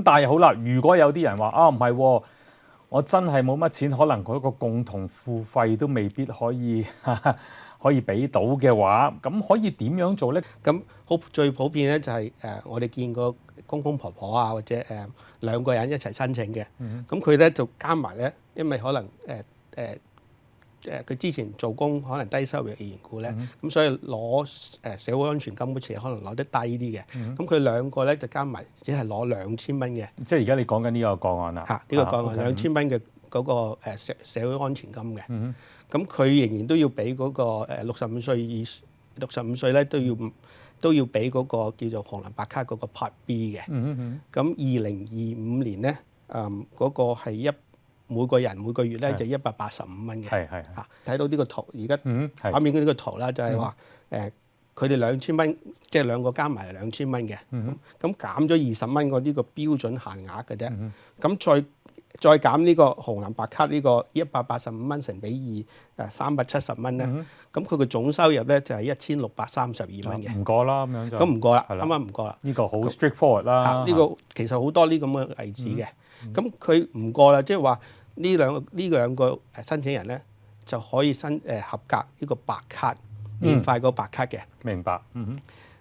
但係好啦，如果有啲人話啊唔係喎，我真係冇乜錢，可能嗰個共同付費都未必可以可以俾到嘅話，咁可以點樣做咧？咁最普遍咧就係我哋見過公公婆婆啊，或者兩個人一齊申請嘅。咁佢咧就加埋咧，因為可能佢之前做工可能低收入嘅緣故咧，咁所以攞社會安全金嗰時可能攞得低啲嘅。咁佢兩個咧就加埋只係攞2000蚊嘅。即係而家你講緊呢個個案啦。嚇，呢個個案2000蚊嘅嗰個社會安全金嘅。咁佢仍然都要俾嗰個65歲咧都要俾嗰個叫做紅藍白卡嗰個 Part B 嘅。咁2025年咧，嗰個係每個人每個月咧就185蚊嘅。係嚇，睇到呢個圖，而家係畫面嘅呢個圖啦，就係話佢哋2000蚊，即係兩個加埋係2000蚊嘅。咁減咗20蚊嗰啲個標準限額嘅啫。咁再減呢個紅藍白卡呢個185蚊乘比2，370蚊咧。咁佢個總收入咧就係1632蚊嘅。唔過啦，咁樣就咁唔過啦，啱啱唔過啦。呢個好 straightforward 啦。呢個其實好多呢咁嘅例子嘅。咁佢唔過啦，即係話呢兩個申請人咧就可以合格呢個白卡，免費個白卡嘅。明白。